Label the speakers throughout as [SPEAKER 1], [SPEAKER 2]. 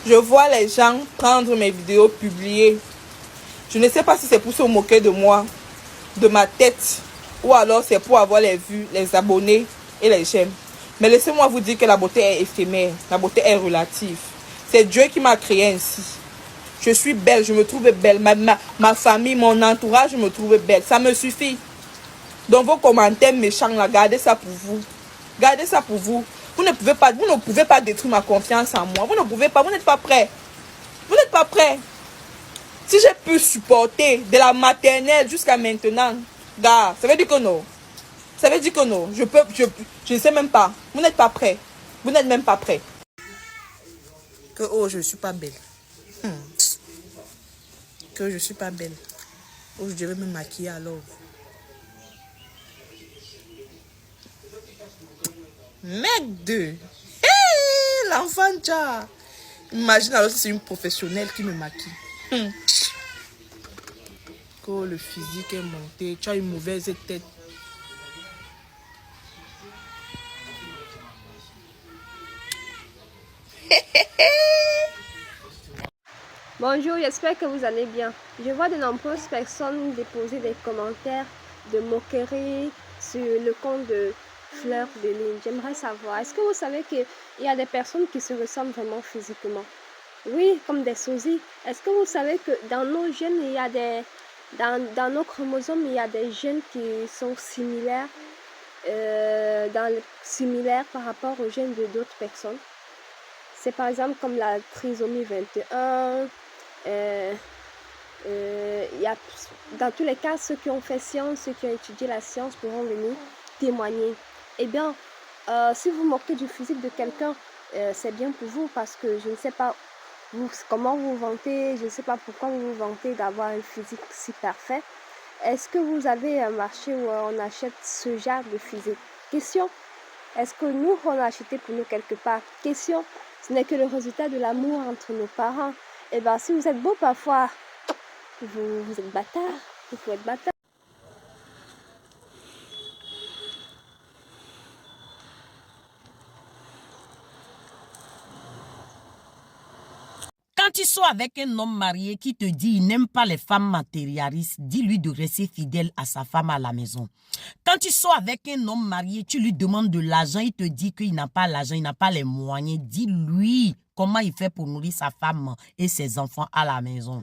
[SPEAKER 1] Je vois les gens prendre mes vidéos, publier. Je ne sais pas si c'est pour se moquer de moi, de ma tête, ou alors c'est pour avoir les vues, les abonnés et les j'aime. Mais laissez-moi vous dire que la beauté est éphémère, la beauté est relative. C'est Dieu qui m'a créé ainsi. Je suis belle, je me trouve belle. Ma famille, mon entourage me trouve belle. Ça me suffit. Donc vos commentaires méchants, là, gardez ça pour vous. Gardez ça pour vous. Vous ne pouvez pas détruire ma confiance en moi. Vous ne pouvez pas, vous n'êtes pas prêts. Vous n'êtes pas prêts. Si j'ai pu supporter de la maternelle jusqu'à maintenant, gars, ça veut dire que non. Ça veut dire que non. Je ne sais même pas. Vous n'êtes pas prêts. Vous n'êtes même pas prêts. Que oh, je ne suis pas belle. Que je ne suis pas belle. Oh, je devais me maquiller alors. Mec de... Hey, l'enfant tcha. Imagine alors si c'est une professionnelle qui me maquille. Que le physique est monté. Tu as une mauvaise tête.
[SPEAKER 2] Bonjour, j'espère que vous allez bien. Je vois de nombreuses personnes déposer des commentaires de moquerie sur le compte de Fleur de Lune. J'aimerais savoir, est-ce que vous savez qu'il y a des personnes qui se ressemblent vraiment physiquement? Oui, comme des sosies. Est-ce que vous savez que dans nos gènes, il y a dans nos chromosomes, il y a des gènes qui sont similaires, similaires par rapport aux gènes de d'autres personnes? C'est par exemple comme la trisomie 21. Dans tous les cas, ceux qui ont fait science, ceux qui ont étudié la science pourront venir témoigner. Eh bien, si vous moquez du physique de quelqu'un, c'est bien pour vous parce que je ne sais pas comment vous vous vantez, je ne sais pas pourquoi vous vous vantez d'avoir un physique si parfait. Est-ce que vous avez un marché où on achète ce genre de physique? Question. Est-ce que nous, on a acheté pour nous quelque part? Question. Ce n'est que le résultat de l'amour entre nos parents. Eh bien, si vous êtes beau parfois, vous êtes bâtard. Il faut être bâtard.
[SPEAKER 3] Quand tu sois avec un homme marié qui te dit qu'il n'aime pas les femmes matérialistes, dis-lui de rester fidèle à sa femme à la maison. Quand tu sois avec un homme marié, tu lui demandes de l'argent, il te dit qu'il n'a pas l'argent, il n'a pas les moyens. Dis-lui comment il fait pour nourrir sa femme et ses enfants à la maison.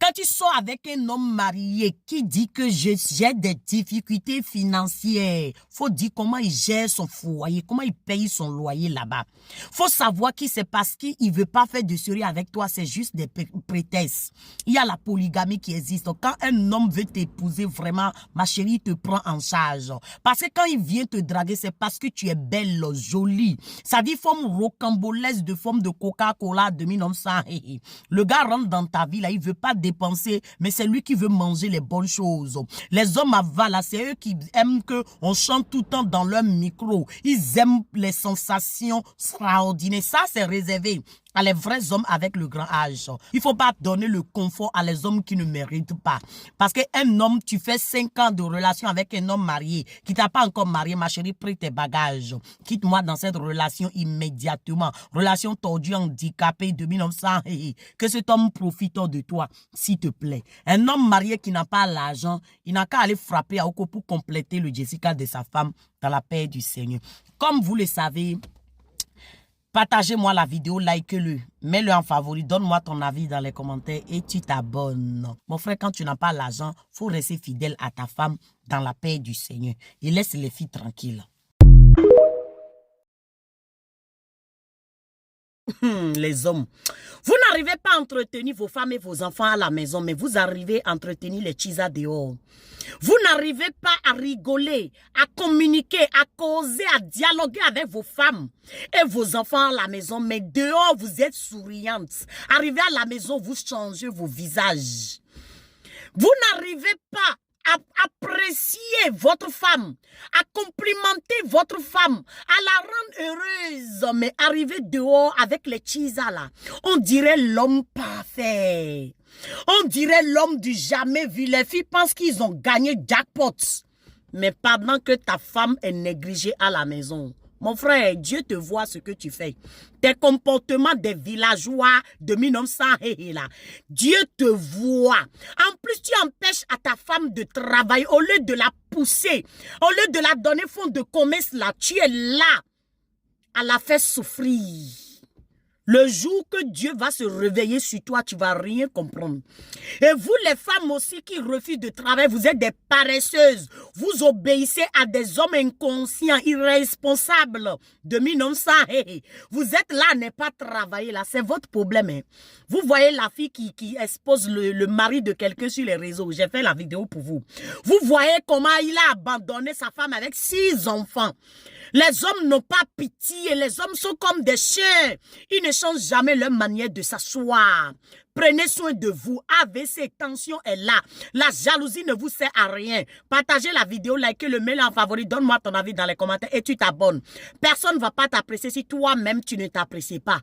[SPEAKER 3] Quand tu sors avec un homme marié qui dit que j'ai des difficultés financières, faut dire comment il gère son foyer, comment il paye son loyer là-bas. Faut savoir que c'est parce qu'il veut pas faire de sérieux avec toi, c'est juste des prétextes. Il y a la polygamie qui existe. Quand un homme veut t'épouser vraiment, ma chérie, il te prend en charge. Parce que quand il vient te draguer, c'est parce que tu es belle, jolie. Sa vie forme rocambolesque de forme de Coca-Cola de 1900. Le gars rentre dans ta vie là, il veut pas dépenser, mais c'est lui qui veut manger les bonnes choses. Les hommes avalent, c'est eux qui aiment qu'on chante tout le temps dans leur micro. Ils aiment les sensations extraordinaires. Ça, c'est réservé à les vrais hommes avec le grand âge. Il ne faut pas donner le confort à les hommes qui ne méritent pas. Parce qu'un homme, tu fais 5 ans de relation avec un homme marié qui t'a pas encore marié, ma chérie, prie tes bagages. Quitte-moi dans cette relation immédiatement. Relation tordue, handicapée de 1900. Que cet homme profite de toi, s'il te plaît. Un homme marié qui n'a pas l'argent, il n'a qu'à aller frapper à Oko pour compléter le Jessica de sa femme dans la paix du Seigneur. Comme vous le savez, partagez-moi la vidéo, like-le, mets-le en favori, donne-moi ton avis dans les commentaires et tu t'abonnes. Mon frère, quand tu n'as pas l'argent, il faut rester fidèle à ta femme dans la paix du Seigneur et laisse les filles tranquilles. Les hommes, vous n'arrivez pas à entretenir vos femmes et vos enfants à la maison, mais vous arrivez à entretenir les chisas dehors. Vous n'arrivez pas à rigoler, à communiquer, à causer, à dialoguer avec vos femmes et vos enfants à la maison, mais dehors vous êtes souriantes. Arrivez à la maison, vous changez vos visages. Vous n'arrivez pas à apprécier votre femme, à complimenter votre femme, à la rendre heureuse, mais arriver dehors avec les chisas là, on dirait l'homme parfait. On dirait l'homme du jamais vu. Les filles pensent qu'ils ont gagné jackpot. Mais pendant que ta femme est négligée à la maison, Mon frère, Dieu te voit ce que tu fais. Tes comportements des villageois de 1900, là. Dieu te voit. En plus, tu empêches à ta femme de travailler. Au lieu de la pousser, au lieu de la donner fond de commerce, là, tu es là à la faire souffrir. Le jour que Dieu va se réveiller sur toi, tu ne vas rien comprendre. Et vous, les femmes aussi qui refusent de travailler, vous êtes des paresseuses. Vous obéissez à des hommes inconscients, irresponsables de 1900. Vous êtes là à ne pas travailler. Là, c'est votre problème. Hein. Vous voyez la fille qui expose le mari de quelqu'un sur les réseaux. J'ai fait la vidéo pour vous. Vous voyez comment il a abandonné sa femme avec 6 enfants. Les hommes n'ont pas pitié, les hommes sont comme des chiens. Ils ne changent jamais leur manière de s'asseoir. Prenez soin de vous. AVC, tension est là. La jalousie ne vous sert à rien. Partagez la vidéo, likez le mail en favori. Donne-moi ton avis dans les commentaires et tu t'abonnes. Personne ne va pas t'apprécier si toi-même tu ne t'apprécies pas.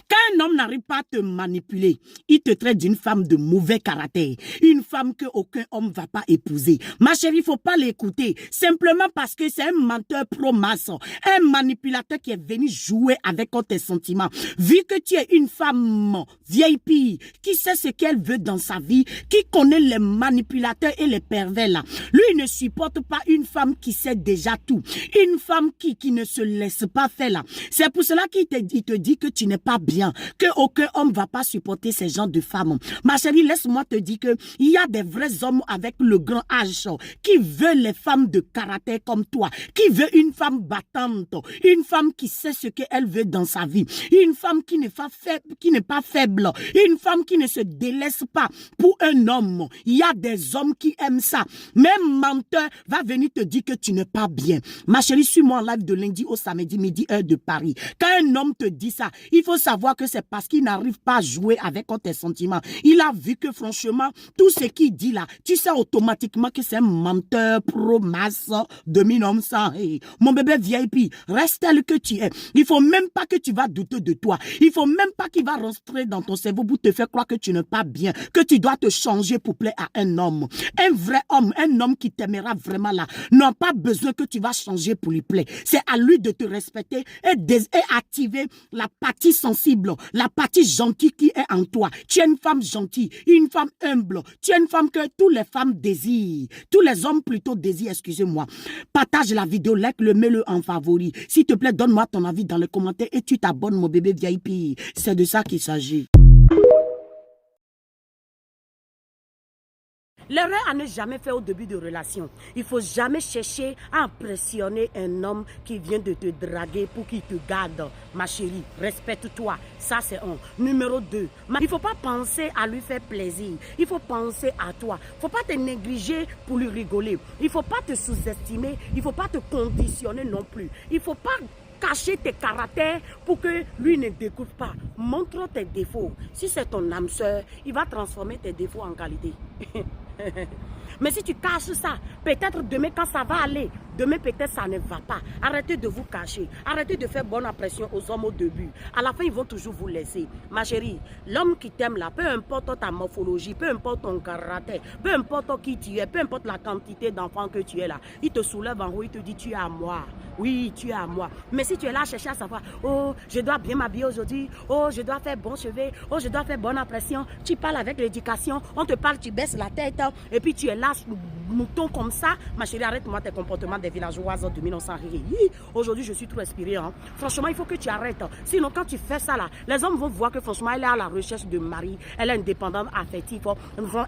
[SPEAKER 3] Quand un homme n'arrive pas à te manipuler, il te traite d'une femme de mauvais caractère. Une femme qu'aucun homme ne va pas épouser. Ma chérie, il ne faut pas l'écouter. Simplement parce que c'est un menteur pro-maçon. Un manipulateur qui est venu jouer avec tes sentiments. Vu que tu es une femme VIP, qui sait ce qu'elle veut dans sa vie, qui connaît les manipulateurs et les pervers là. Lui, il ne supporte pas une femme qui sait déjà tout. Une femme qui ne se laisse pas faire là. C'est pour cela qu'il te dit que tu n'es pas bien. Qu'aucun homme ne va pas supporter ces genres de femmes. Ma chérie, laisse-moi te dire qu'il y a des vrais hommes avec le grand âge qui veulent les femmes de caractère comme toi, qui veut une femme battante, une femme qui sait ce qu'elle veut dans sa vie, une femme qui n'est pas faible, une femme qui ne se délaisse pas pour un homme. Il y a des hommes qui aiment ça. Même menteur va venir te dire que tu n'es pas bien. Ma chérie, suis-moi en live de lundi au samedi, midi, heure de Paris. Quand un homme te dit ça, il faut savoir que c'est parce qu'il n'arrive pas à jouer avec tes sentiments. Il a vu que franchement, tout ce qu'il dit là, tu sais automatiquement que c'est un menteur pro-maçon de 1900. Hey, mon bébé VIP, reste tel que tu es. Il faut même pas que tu vas douter de toi. Il faut même pas qu'il va rentrer dans ton cerveau pour te faire croire que tu n'es pas bien, que tu dois te changer pour plaire à un homme. Un vrai homme, un homme qui t'aimera vraiment là, n'a pas besoin que tu vas changer pour lui plaire. C'est à lui de te respecter et activer la partie sensible, la partie gentille qui est en toi. Tu es une femme gentille, une femme humble. Tu es une femme que toutes les femmes désirent. Tous les hommes plutôt désirent, excusez-moi. Partage la vidéo, like le, mets-le en favori. S'il te plaît, donne-moi ton avis dans les commentaires et tu t'abonnes, mon bébé VIP. C'est de ça qu'il s'agit. L'erreur à ne jamais faire au début de relation. Il ne faut jamais chercher à impressionner un homme qui vient de te draguer pour qu'il te garde. Ma chérie, respecte-toi. Ça, c'est un. Numéro 2, il ne faut pas penser à lui faire plaisir. Il faut penser à toi. Il ne faut pas te négliger pour lui rigoler. Il ne faut pas te sous-estimer. Il ne faut pas te conditionner non plus. Il ne faut pas cacher tes caractères pour que lui ne découvre pas. Montre tes défauts. Si c'est ton âme sœur, il va transformer tes défauts en qualité. Mais si tu caches ça, peut-être demain quand ça va aller, demain peut-être ça ne va pas. Arrêtez de vous cacher. Arrêtez de faire bonne impression aux hommes au début. À la fin, ils vont toujours vous laisser. Ma chérie, l'homme qui t'aime là, peu importe ta morphologie, peu importe ton caractère, peu importe qui tu es, peu importe la quantité d'enfants que tu es là, il te soulève en haut, il te dit tu es à moi. Oui, tu es à moi. Mais si tu es là à chercher à savoir, oh, je dois bien m'habiller aujourd'hui, oh, je dois faire bon cheveux, oh, je dois faire bonne impression, tu parles avec l'éducation, on te parle, tu baisses la tête, et puis tu es là, mouton comme ça, ma chérie, arrête-moi tes comportements des villageoises de 1900. Aujourd'hui, je suis trop inspirée. Hein. Franchement, il faut que tu arrêtes. Sinon, quand tu fais ça là, les hommes vont voir que franchement, elle est à la recherche de mari, elle est indépendante, affective,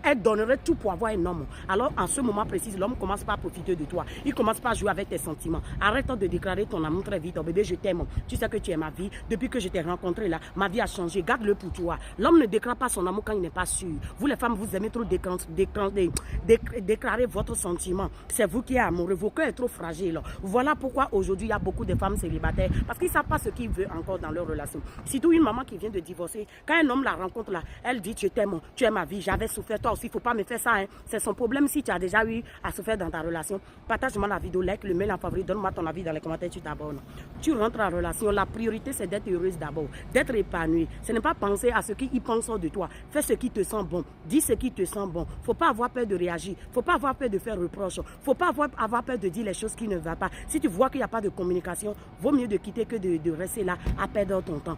[SPEAKER 3] elle donnerait tout pour avoir un homme. Alors, en ce moment précis, l'homme commence pas à profiter de toi. Il commence pas à jouer avec tes sentiments. Arrête de déclarer ton amour très vite. Oh, bébé, je t'aime. Tu sais que tu es ma vie. Depuis que je t'ai rencontré là, ma vie a changé. Garde-le pour toi. L'homme ne déclare pas son amour quand il n'est pas sûr. Vous, les femmes, vous aimez trop déclarer votre sentiment. C'est vous qui êtes amoureux. Vos cœurs trop fragile. Voilà pourquoi aujourd'hui il y a beaucoup de femmes célibataires parce qu'ils ne savent pas ce qu'ils veulent encore dans leur relation. Surtout une maman qui vient de divorcer, quand un homme la rencontre là, elle dit je t'aime, tu es ma vie, j'avais souffert, toi aussi il ne faut pas me faire ça. Hein. C'est son problème si tu as déjà eu à souffrir dans ta relation. Partage-moi la vidéo, like, le mail en favori, donne-moi ton avis dans les commentaires, tu t'abonnes. Tu rentres en relation, la priorité c'est d'être heureuse d'abord, d'être épanouie. Ce n'est pas penser à ce qu'ils pensent de toi. Fais ce qui te sent bon, dis ce qui te sent bon. Faut pas avoir peur de réagir, faut pas avoir peur de faire reproche, faut pas avoir peur de dire les choses qui ne vont pas. Si tu vois qu'il n'y a pas de communication, vaut mieux de quitter que de rester là à perdre ton temps.